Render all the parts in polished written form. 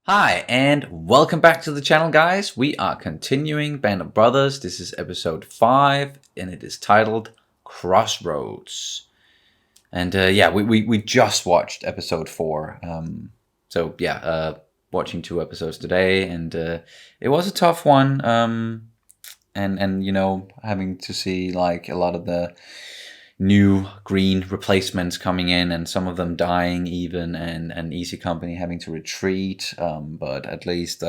Hi, and welcome back to the channel, guys. We are continuing Band of Brothers. This is episode 5, and it is titled Crossroads. And we just watched episode 4. Watching 2 episodes today, and it was a tough one. And you know, having to see like a lot of the new green replacements coming in, and some of them dying even, and Easy Company having to retreat. But at least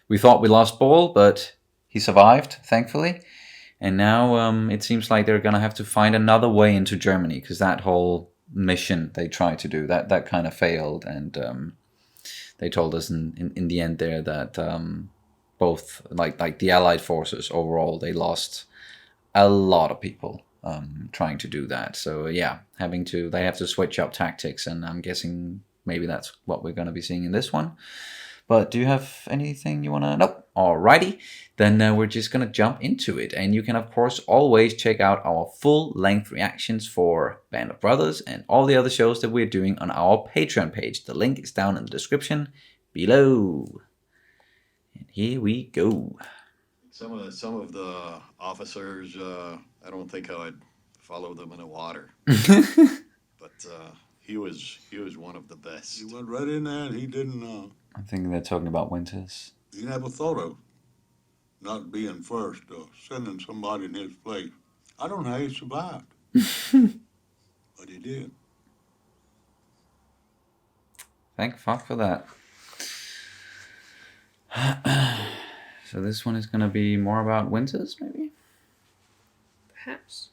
we thought we lost Ball, but he survived, thankfully. And now it seems like they're gonna have to find another way into Germany, because that whole mission they tried to do that kind of failed. And they told us in the end there that both like the Allied forces overall, they lost a lot of people trying to do that. So yeah, they have to switch up tactics, and I'm guessing maybe that's what we're going to be seeing in this one. But do you have anything you want to... Nope. Alrighty. Then we're just going to jump into it. And you can, of course, always check out our full-length reactions for Band of Brothers and all the other shows that we're doing on our Patreon page. The link is down in the description below. And here we go. Some of the officers, I don't think I would follow them in the water. But he was one of the best. He went right in there and he didn't. I think they're talking about Winters. He never thought of not being first or sending somebody in his place. I don't know how he survived, but he did. Thank fuck for that. So this one is going to be more about Winters, maybe? Perhaps.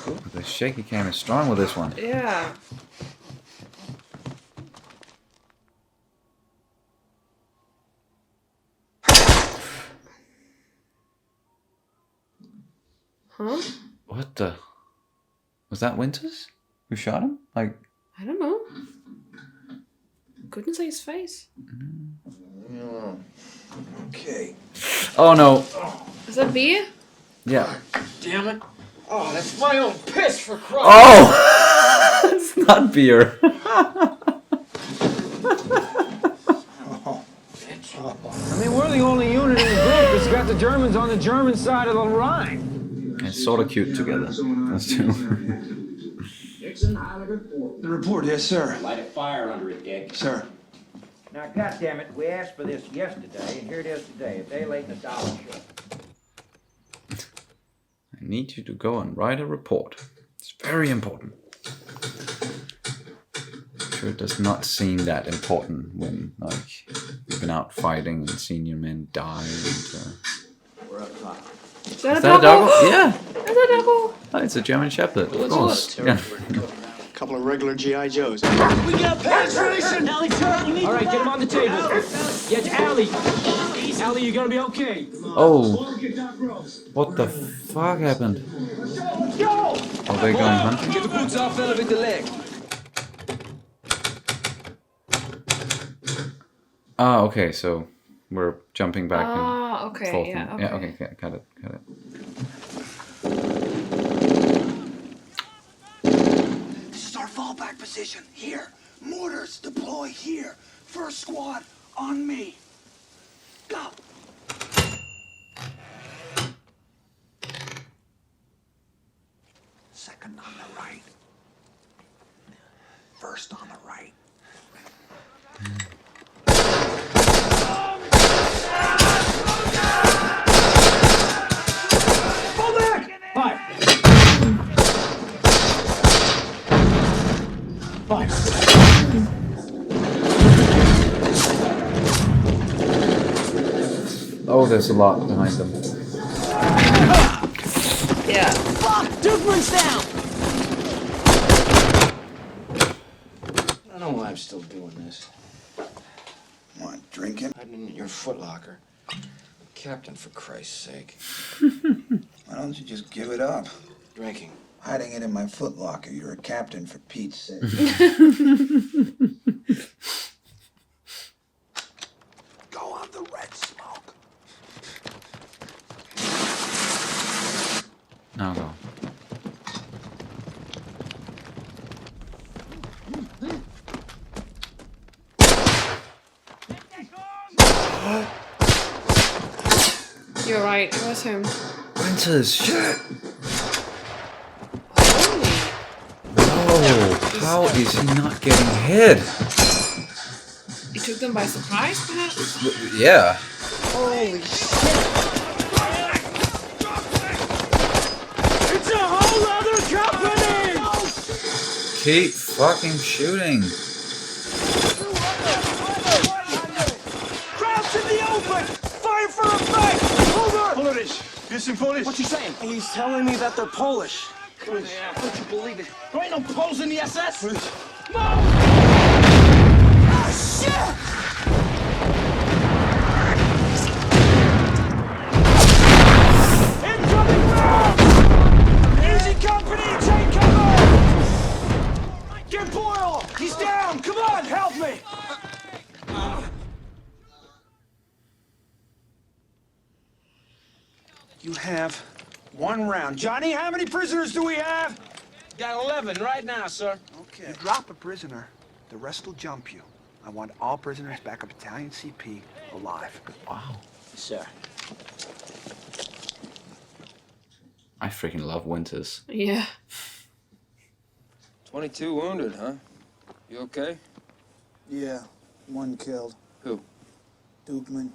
Ooh, the shaky cam is strong with this one. Yeah. Huh? What the... Was that Winters who shot him? Like... I don't know. Couldn't say his face. Okay. Oh no. Is that beer? Yeah. Damn it. Oh, that's my own piss for Christ. Oh! It's not beer. I mean, we're the only unit in the group that's got the Germans on the German side of the Rhine. It's sort of cute together. Those two. Dixon, I have a report. The report, yes, sir. Light a fire under it, Dick. Sir. Now, goddammit, we asked for this yesterday, and here it is today, a day late and $1 short. I need you to go and write a report. It's very important. Sure, it does not seem that important when, like, you've been out fighting and seen your men die. And, We're up top. Is that is that a dog? Yeah. Is that a doggo? Oh, it's a German Shepherd, of What's course. Yeah. A couple of regular G.I. Joes. We got penetration! Allie, turn! All right, get him on the table. Yeah, Allie. Allie, you gonna be okay? Oh. What the fuck happened? Are they going hunting? Get the boots off, elevate the leg. Ah, okay, so we're jumping back and Okay, forth. yeah, okay. Yeah, okay, got it. This is our fallback position. Here. Mortars deploy here. First squad on me. Go. Second on the right. First on the right. Fall back! Fire! Fire! Oh, there's a lot behind them. Yeah. Fuck! Dukeman's down! I don't know why I'm still doing this. Want drinking? Hiding in your footlocker. Captain, for Christ's sake. Why don't you just give it up? Drinking. Hiding it in my footlocker. You're a captain, for Pete's sake. Go on the red smoke. Now go. You're right, it was him. Winters, shit! Holy. Oh, how is he not getting hit? It took them by surprise, perhaps? Yeah. Holy shit! It's a whole other company! Keep fucking shooting. Crouch in the open! Fire for effect! Over! Polish! Listen, Polish! What's he saying? He's telling me that they're Polish. Yeah, don't you believe it? There ain't no Poles in the SS! Move! Ah, shit! Incoming round! Easy company, take cover! Get Boyle! He's down! Come on, help me! You have 1 round. Johnny, how many prisoners do we have? Got 11 right now, sir. Okay. You drop a prisoner, the rest will jump you. I want all prisoners back at Battalion CP alive. Wow. Sir. I freaking love Winters. Yeah. 22 wounded, huh? You okay? Yeah, 1 killed. Who? Dukeman.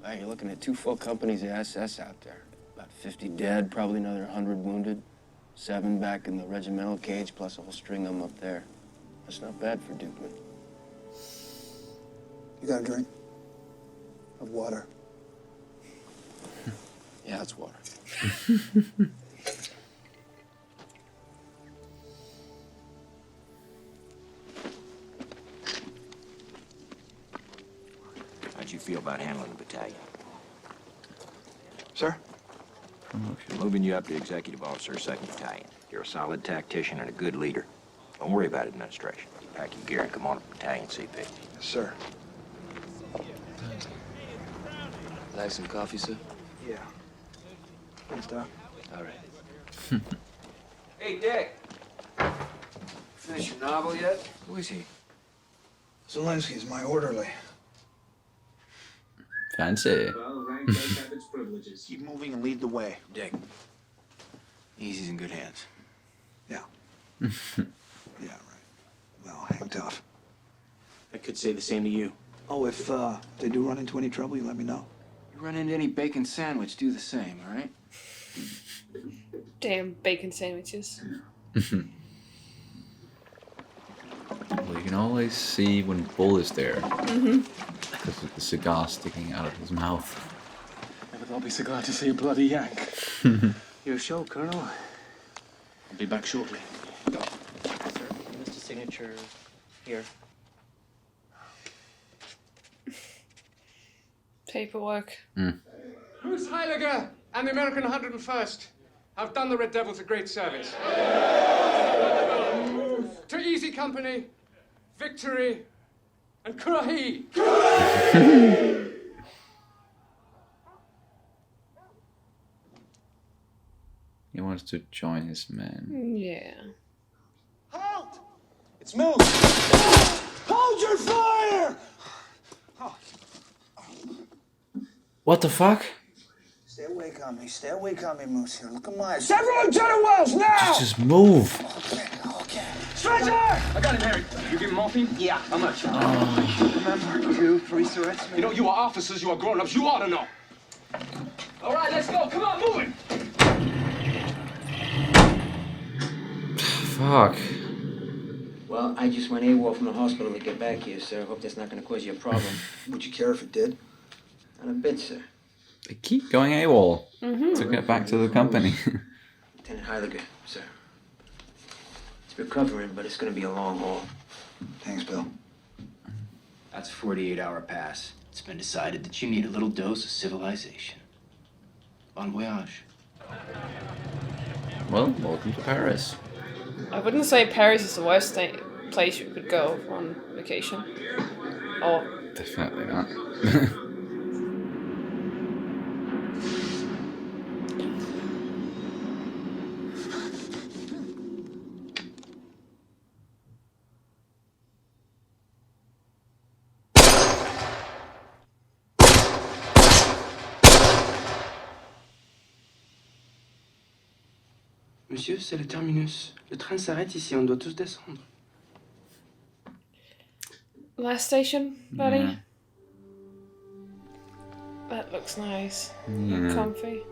Well, you're looking at 2 full companies of SS out there. About 50 dead, probably another 100 wounded. 7 back in the regimental cage, plus a whole string of them up there. That's not bad for Dukeman. You got a drink? Of water. Yeah, it's water. How'd you feel about handling the battalion? Sir? Moving you up to executive officer, 2nd Battalion. You're a solid tactician and a good leader. Don't worry about administration. You pack your gear and come on to Battalion CP. Yes, sir. Like some coffee, sir? Yeah. Thanks, Doc. All right. Hey, Dick. Finish your novel yet? Who is he? Zelensky's my orderly. Fancy. Well, rank does have its privileges. Keep moving and lead the way. Dick. Easy's in good hands. Yeah. Yeah, right. Well, hang tough. I could say the same to you. Oh, if they do run into any trouble, you let me know. You run into any bacon sandwich, do the same, all right? Damn bacon sandwiches. Well, you can always see when Bull is there. Mm-hmm. Because of the cigar sticking out of his mouth. Never thought I'd be so glad to see a bloody Yank. Your show, Colonel. I'll be back shortly. Sir, Mr. Signature here. Paperwork. Who's Heiliger and the American 101st have done the Red Devils a great service. To Easy Company, victory, and Krahi! He wants to join his men. Yeah. Halt! It's moved! Hold your fire! What the fuck? Stay awake on me. Stay awake on me, Moose. Here, look at my eyes. Several Lieutenant Wells, now! Just move. Okay, okay. Stretcher! I got him, Harry. You give him morphine? Yeah. How much? Remember, 2, 3 sorts. You know, you are officers, you are grown-ups, you ought to know. All right, let's go. Come on, move it. Fuck. Well, I just went AWOL from the hospital to get back here, sir. Hope that's not going to cause you a problem. Would you care if it did? Not a bit, sir. They keep going AWOL to get back to the company. Lieutenant Heiliger, sir. It's recovering, but it's going to be a long haul. Thanks, Bill. That's a 48-hour pass. It's been decided that you need a little dose of civilization. Bon voyage. Well, welcome to Paris. I wouldn't say Paris is the worst place you could go on vacation. Or Definitely not. Monsieur, c'est le terminus. Le train s'arrête ici, on doit tous descendre. Last station, buddy. Yeah. That looks nice. Yeah. Comfy.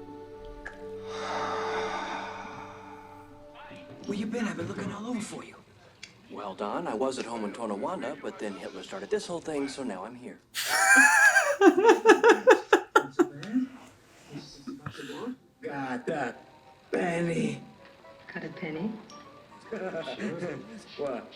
Where you been? I've been looking all over for you. Well, Don, I was at home in Tonawanda, but then Hitler started this whole thing, so now I'm here. God, that Benny. Cut a penny. What?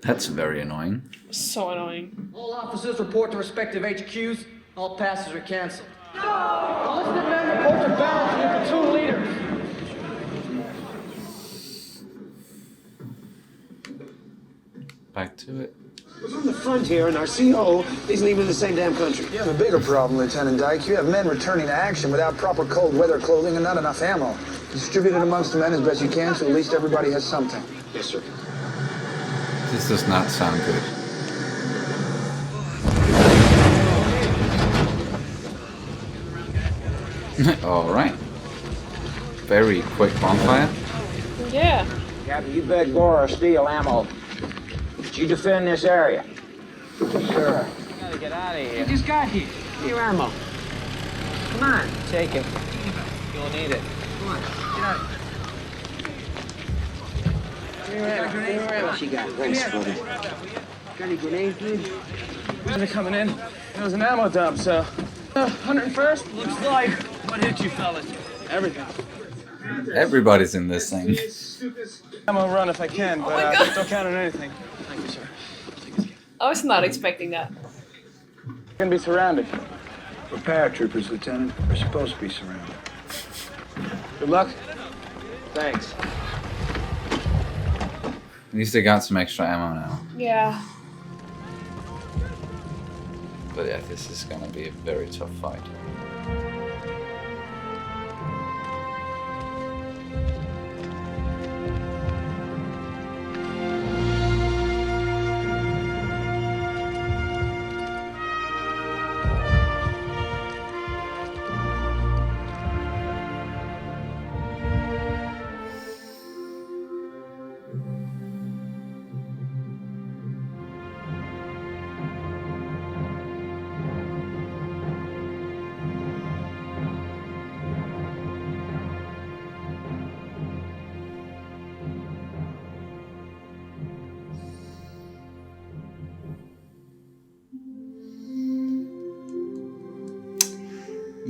That's very annoying. So annoying. All officers report to respective HQs. All passes are canceled. Enlisted men report to barracks with your platoon leaders. Back to it. We're from the front here, and our CO is leaving the same damn country. You have a bigger problem, Lieutenant Dyke. You have men returning to action without proper cold weather clothing and not enough ammo. Distribute it amongst the men as best you can, so at least everybody has something. Yes, sir. This does not sound good. All right. Very quick bonfire. Yeah. Captain, you beg, borrow, or steal ammo. But you defend this area. Sure. You gotta get out of here. You just got here. Your ammo. Come on, take it. You'll need it. Come on, get out of here. Give me your ammo. What you got? Thanks, buddy. Got any grenades, please? They're coming in. There was an ammo dump, so. 101st? Looks like. What hit you, fellas? Everything. Everybody's in this thing. Ammo run if I can, but don't count on anything. Thank you, sir. I was not expecting that. We're gonna be surrounded. We're paratroopers, Lieutenant. We're supposed to be surrounded. Good luck. Thanks. At least they got some extra ammo now. Yeah. But yeah, this is gonna be a very tough fight.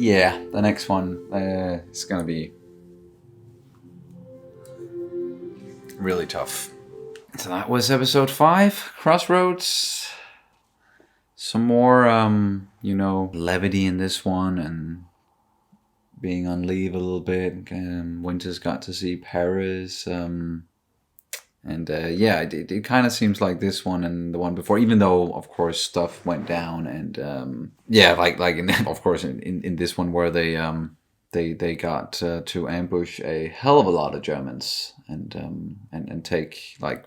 Yeah, the next one is gonna be really tough. So that was episode 5, Crossroads. Some more, levity in this one and being on leave a little bit. Winters got to see Paris. It kind of seems like this one and the one before, even though of course stuff went down and in this one where they got to ambush a hell of a lot of Germans and take like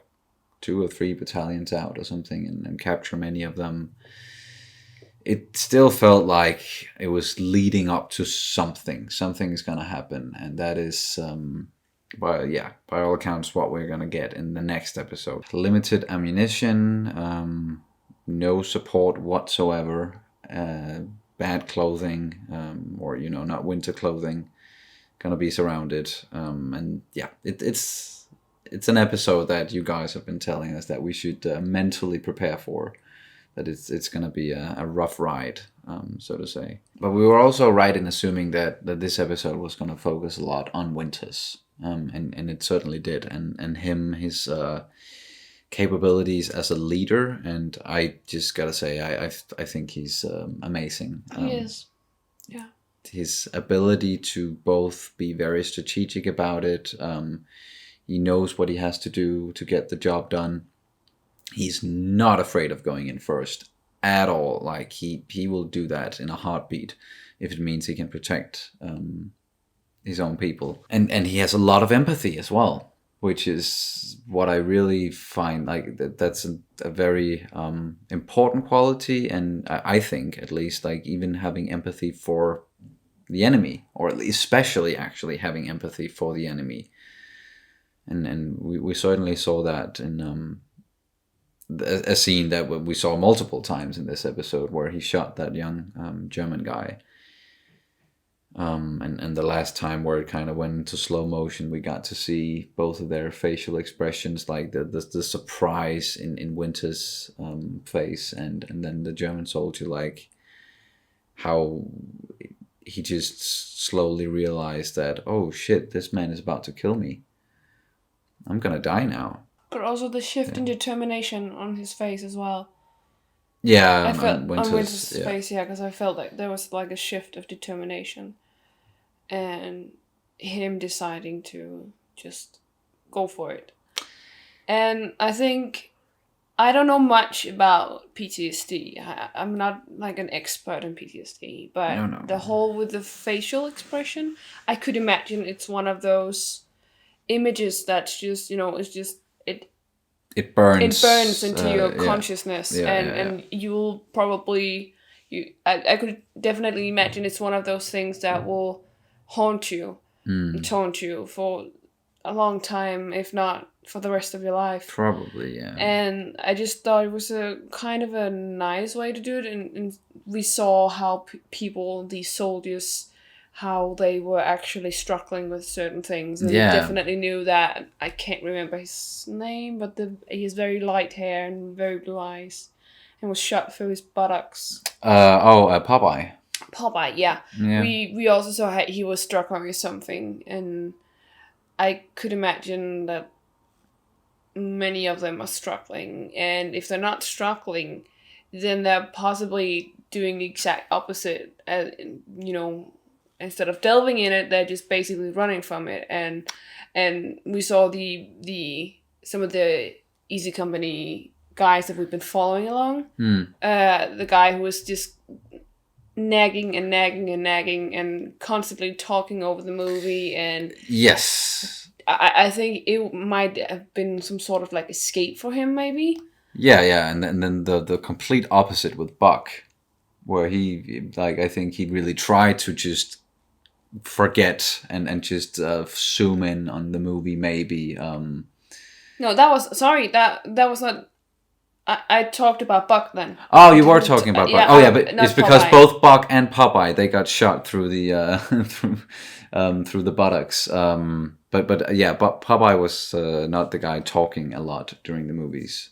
2 or 3 battalions out or something and capture many of them. It still felt like it was leading up to something. Something's gonna happen, and that is. By all accounts, what we're gonna get in the next episode. Limited ammunition, no support whatsoever, bad clothing, or not winter clothing. Gonna be surrounded, it's an episode that you guys have been telling us that we should mentally prepare for. That it's gonna be a rough ride, so to say. But we were also right in assuming that this episode was gonna focus a lot on Winters. And it certainly did, and his capabilities as a leader, and I just gotta say I think he's amazing. He is, yeah. His ability to both be very strategic about it, he knows what he has to do to get the job done. He's not afraid of going in first at all. Like he will do that in a heartbeat if it means he can protect his own people, and he has a lot of empathy as well, which is what I really find like that's a very important quality. And I think at least like even having empathy for the enemy, or at least especially actually having empathy for the enemy. And we certainly saw that in a scene that we saw multiple times in this episode, where he shot that young German guy. And the last time where it kind of went into slow motion, we got to see both of their facial expressions, like the surprise in Winter's face, and then the German soldier, like how he just slowly realized that, oh shit, this man is about to kill me. I'm gonna die now. But also the shift in determination on his face as well. Yeah, I felt on Winter's yeah. face, yeah, because I felt like there was like a shift of determination, and him deciding to just go for it. And I think I don't know much about PTSD. I'm not like an expert in PTSD, but No. the whole with the facial expression, I could imagine it's one of those images that's just, you know, it's just it burns into your consciousness, and you'll probably I could definitely imagine it's one of those things that will haunt you and taunt you for a long time, if not for the rest of your life. Probably, yeah. And I just thought it was a kind of a nice way to do it, and we saw how people, these soldiers, how they were actually struggling with certain things. And Yeah. you definitely knew that. I can't remember his name, but he has very light hair and very blue eyes, and was shot through his buttocks. Popeye. Popeye, yeah. We also saw how he was struggling with something, and I could imagine that many of them are struggling, and if they're not struggling, then they're possibly doing the exact opposite. You know, instead of delving in it, they're just basically running from it. And we saw some of the Easy Company guys that we've been following along. The guy who was just nagging and constantly talking over the movie, and yes, I think it might have been some sort of like escape for him, maybe. Yeah, and then the complete opposite with Buck, where he, like, I think he really tried to just forget and just zoom in on the movie, maybe. No, that was not. I talked about Buck then. Oh, you were talking about Buck. Yeah, but it's Popeye. because both Buck and Popeye, they got shot through the through the buttocks. But Popeye was not the guy talking a lot during the movies.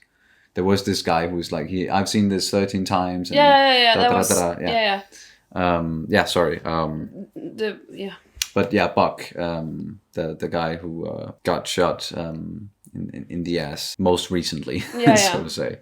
There was this guy who's like, I've seen this 13 times. And sorry. But yeah, Buck, the guy who got shot in the ass most recently, so to say.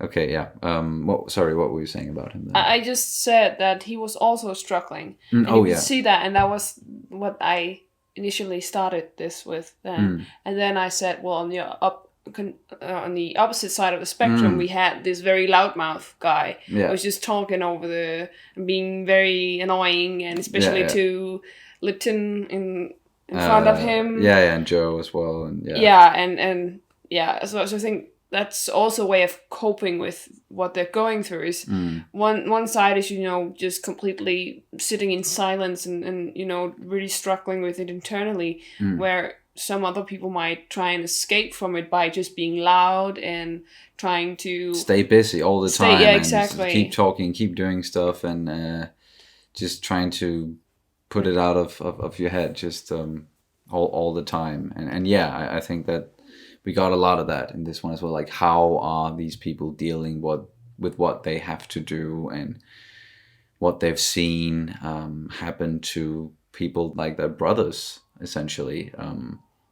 Okay, yeah. What were you saying about him then? I just said that he was also struggling. And you could see that, and that was what I initially started this with then. And then I said, well, on the opposite side of the spectrum, we had this very loudmouth guy who was just talking over and being very annoying, and especially to Lipton in front of him. And Joe as well, and So I think that's also a way of coping with what they're going through. Is one side is, you know, just completely sitting in silence and you know, really struggling with it internally, where some other people might try and escape from it by just being loud and trying to stay busy all the time. Yeah, exactly. And keep talking, keep doing stuff, and just trying to put it out of your head, just all the time. And I think that we got a lot of that in this one as well. Like, how are these people dealing with what they have to do and what they've seen happen to people like their brothers, essentially,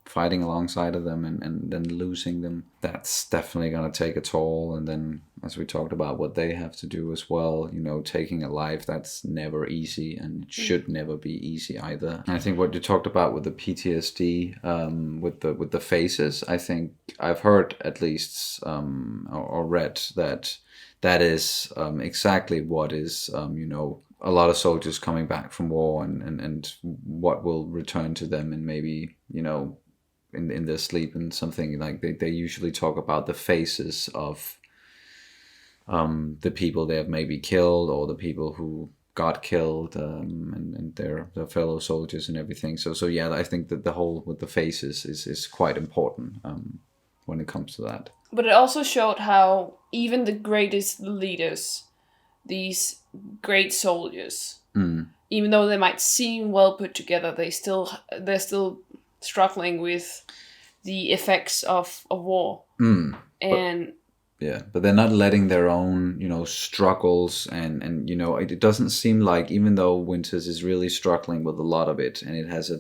fighting alongside of them and then losing them. That's definitely going to take a toll. And then, as we talked about, what they have to do as well, you know, taking a life, that's never easy, and it should never be easy either. And I think what you talked about with the PTSD, with the faces, I think I've heard at least or read that is exactly what is, you know, a lot of soldiers coming back from war and what will return to them, and maybe, you know, in their sleep and something, like they usually talk about the faces of the people they have maybe killed, or the people who got killed, and their fellow soldiers and everything. So yeah, I think that the whole with the faces is quite important when it comes to that. But it also showed how even the greatest leaders, these great soldiers, even though they might seem well put together, they're still struggling with the effects of war. And but they're not letting their own, struggles and it doesn't seem like, even though Winters is really struggling with a lot of it and it has a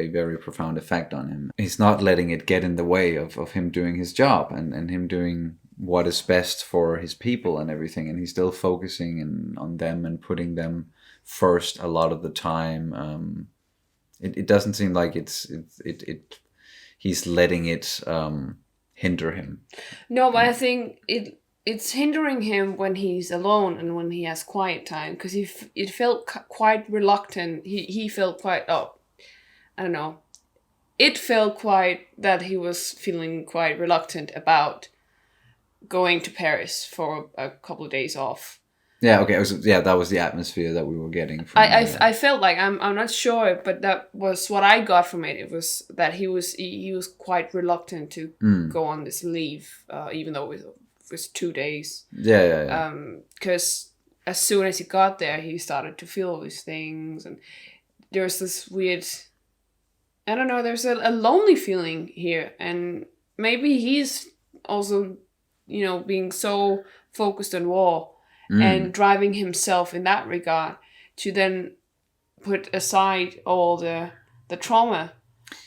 very profound effect on him, he's not letting it get in the way of him doing his job and him doing what is best for his people and everything, and he's still focusing on them and putting them first a lot of the time. It doesn't seem like he's letting it hinder him. No, but I think it's hindering him when he's alone and when he has quiet time, because it felt quite reluctant. He felt quite I don't know. It felt quite that he was feeling quite reluctant about going to Paris for a couple of days off. Yeah, okay. That was the atmosphere that we were getting from I felt like I'm not sure, but that was what I got from it. It was that he was quite reluctant to go on this leave, even though it was 2 days. Yeah. Because as soon as he got there, he started to feel all these things, and there was this weird, I don't know, there's a lonely feeling here, and maybe he's also, being so focused on war. And driving himself in that regard to then put aside all the trauma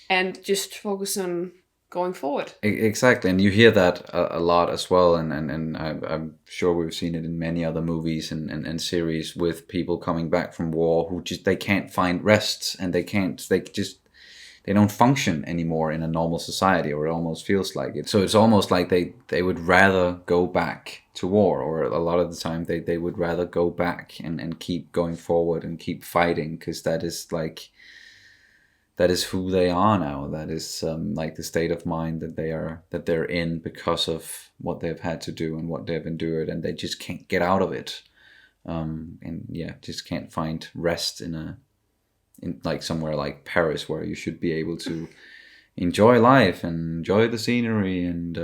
and just focus on going forward. Exactly, and you hear that a lot as well, and I'm sure we've seen it in many other movies and series with people coming back from war who they can't find rest, and they don't function anymore in a normal society, or it almost feels like it. So it's almost like they would rather go back to war, or a lot of the time they would rather go back and keep going forward and keep fighting, because that is who they are now. That is like the state of mind that they're in because of what they've had to do and what they've endured, and they just can't get out of it. Just can't find rest in like somewhere like Paris, where you should be able to enjoy life and enjoy the scenery and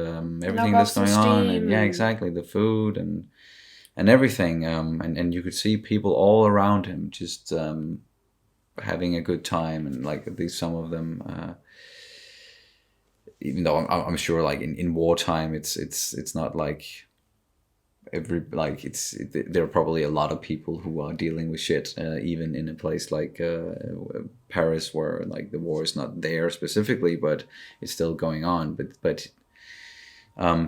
everything that's going on, and exactly, the food and everything, and you could see people all around him just having a good time, and like at least some of them, even though I'm sure like in wartime it's not like there are probably a lot of people who are dealing with shit, even in a place like Paris, where like the war is not there specifically, but it's still going on. But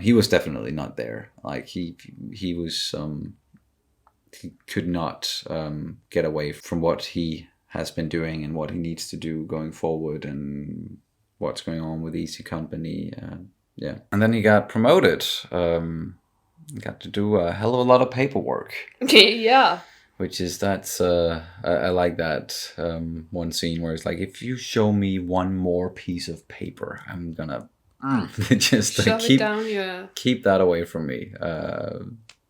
he was definitely not there. Like he was he could not get away from what he has been doing and what he needs to do going forward, and what's going on with Easy Company. And then he got promoted. Got to do a hell of a lot of paperwork. Yeah. I like that one scene where it's like, if you show me one more piece of paper, I'm gonna just like, keep that away from me.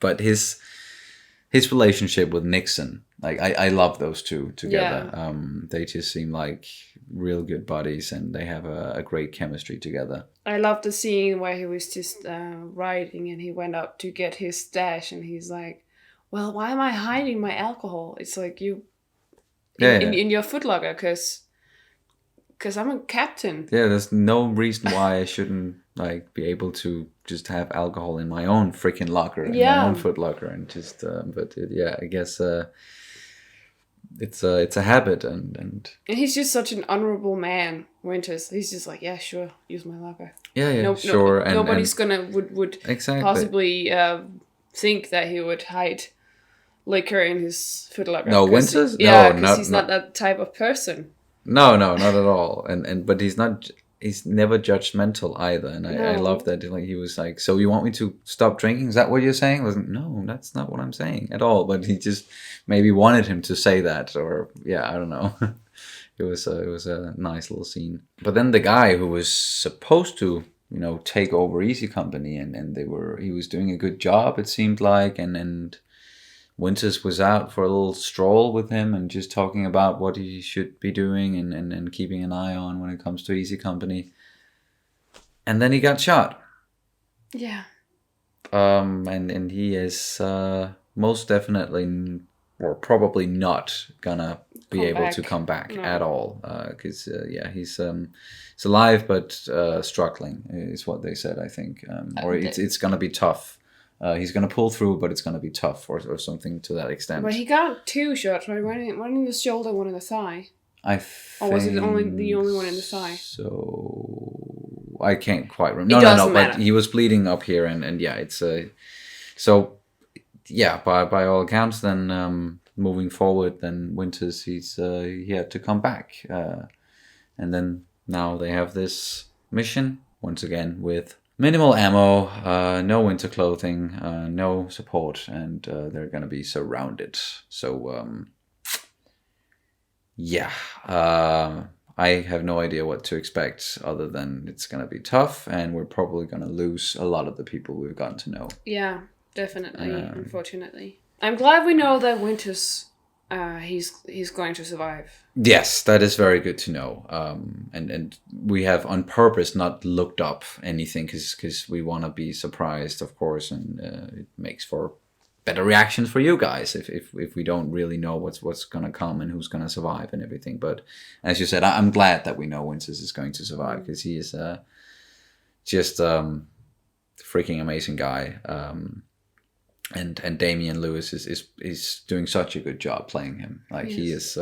But his relationship with Nixon, like I love those two together. Yeah. They just seem like real good buddies, and they have a great chemistry together. I love the scene where he was just writing, and he went up to get his stash, and he's like, well, why am I hiding my alcohol? It's like in your footlocker, because I'm a captain. Yeah, there's no reason why I shouldn't like be able to just have alcohol in my own freaking locker, in my own footlocker, and just I guess it's a habit, and he's just such an honorable man, Winters. He's just like, yeah, sure, use my locker. Sure. Nobody's would exactly. possibly think that he would hide liquor in his footlocker. No, Winters? Yeah, because he's not that type of person. No, not at all. But he's not. He's never judgmental either, and I love that. Like, he was like, "So you want me to stop drinking? Is that what you're saying?" I was like, "No, that's not what I'm saying at all." But he just maybe wanted him to say that, or I don't know. It was a nice little scene. But then the guy who was supposed to take over Easy Company, and he was doing a good job, it seemed like, and Winters was out for a little stroll with him and just talking about what he should be doing and keeping an eye on when it comes to Easy Company. And then he got shot. Yeah. And he is most definitely or probably not gonna be able to come back at all. Because he's alive but struggling is what they said, I think. Or it's gonna be tough. He's gonna pull through, but it's gonna be tough or something to that extent. But he got 2 shots, right? One in the shoulder, one in the thigh. Or was it the only one in the thigh? So I can't quite remember. No, No. But he was bleeding up here, and yeah, it's so yeah. By all accounts, then moving forward, then Winters he had to come back, and then now they have this mission once again with minimal ammo, no winter clothing, no support, and they're gonna be surrounded. So. Yeah, I have no idea what to expect other than it's going to be tough and we're probably going to lose a lot of the people we've gotten to know. Yeah, definitely, unfortunately. I'm glad we know that Winters, he's going to survive. Yes, that is very good to know. And we have on purpose not looked up anything because we want to be surprised, of course, and it makes for better reactions for you guys if we don't really know what's gonna come and who's gonna survive and everything. But as you said, I'm glad that we know Winters is going to survive because he is just freaking amazing guy. And Damian Lewis is doing such a good job playing him. Like he is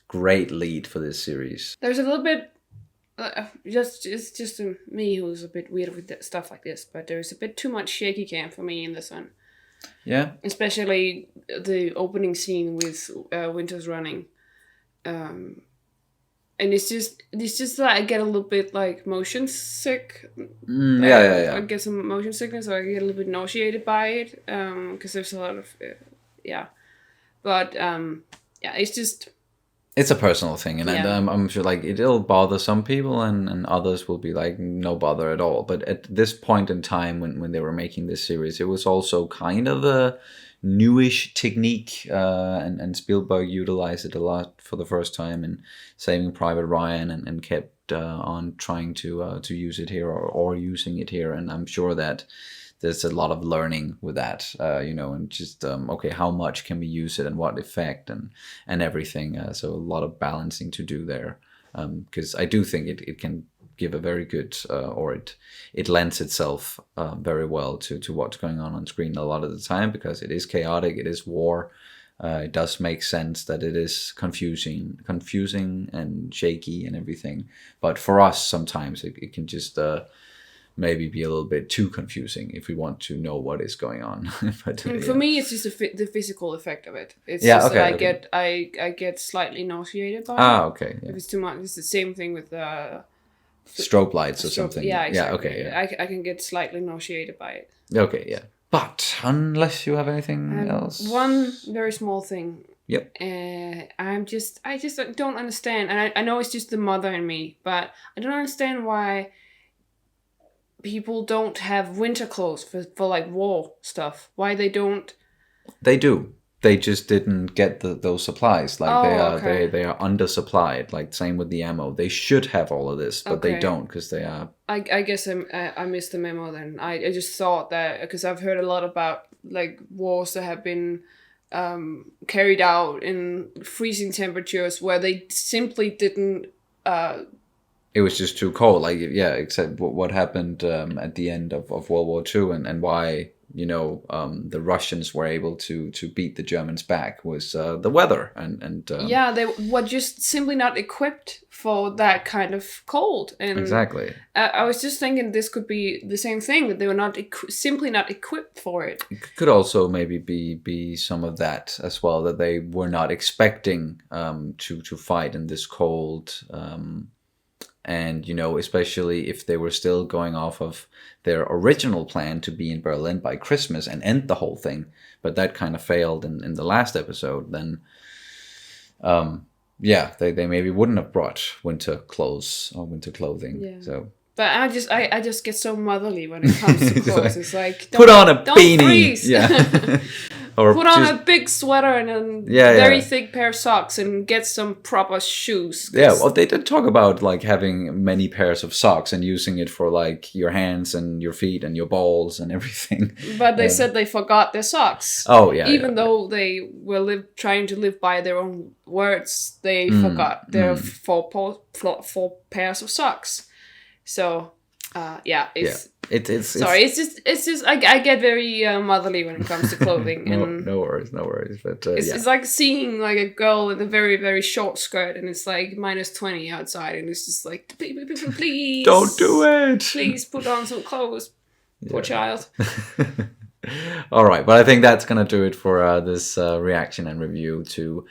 great lead for this series. There's a little bit. It's just me who's a bit weird with stuff like this, but there's a bit too much shaky cam for me in this one. Yeah. Especially the opening scene with Winters running. And it's just that I get a little bit like motion sick. Yeah. I get some motion sickness, or I get a little bit nauseated by it. Because there's a lot of But it's just. It's a personal thing, and I'm sure like it'll bother some people, and others will be like no bother at all. But at this point in time, when they were making this series, it was also kind of a newish technique, and Spielberg utilized it a lot for the first time in Saving Private Ryan, and kept on trying to use it here or using it here. And I'm sure that there's a lot of learning with that, and just, okay, how much can we use it and what effect and everything. So a lot of balancing to do there. Because I do think it can give a very good, or it lends itself very well to what's going on screen a lot of the time, because it is chaotic, it is war. It does make sense that it is confusing and shaky and everything. But for us, sometimes it can just... maybe be a little bit too confusing if we want to know what is going on. But, for me, it's just the physical effect of it. It's that I get slightly nauseated by it. Okay. Yeah. If it's too much, it's the same thing with strobe lights or something. Yeah, exactly. Yeah, okay. Yeah. I can get slightly nauseated by it. Okay, yeah. But unless you have anything else, one very small thing. Yep. I just don't understand, and I know it's just the mother in me, but I don't understand why people don't have winter clothes for like war stuff. Why they don't? They do. They just didn't get those supplies. Like they are undersupplied. Like same with the ammo. They should have all of this, but they don't because they are. I guess I missed the memo then. I just thought that because I've heard a lot about like wars that have been carried out in freezing temperatures where they simply didn't. It was just too cold. Like, yeah, except what happened at the end of World War II and why, the Russians were able to beat the Germans back was the weather. Yeah, they were just simply not equipped for that kind of cold. And exactly. I was just thinking this could be the same thing, that they were not simply not equipped for it. It could also maybe be some of that as well, that they were not expecting to fight in this cold. And, especially if they were still going off of their original plan to be in Berlin by Christmas and end the whole thing, but that kind of failed in the last episode, then, they maybe wouldn't have brought winter clothes or winter clothing. Yeah. So. But I just get so motherly when it comes to clothes. It's like put on a don't beanie. Freeze. Yeah. Or put on just, a big sweater and a Yeah, very yeah. thick pair of socks and get some proper shoes. Yeah, well, they did talk about like having many pairs of socks and using it for like your hands and your feet and your balls and everything. But they said they forgot their socks. Oh, yeah, Even yeah, though they were trying to live by their own words, they Mm, forgot their mm. four pairs of socks. So, yeah, it's yeah. It's sorry. It's just I get very motherly when it comes to clothing, no, and no worries, no worries. But it's, yeah. it's like seeing like a girl in a very very short skirt, and it's like -20 outside, and it's just like please Don't do it. Please put on some clothes, poor child. All right, but I think that's gonna do it for this reaction and review to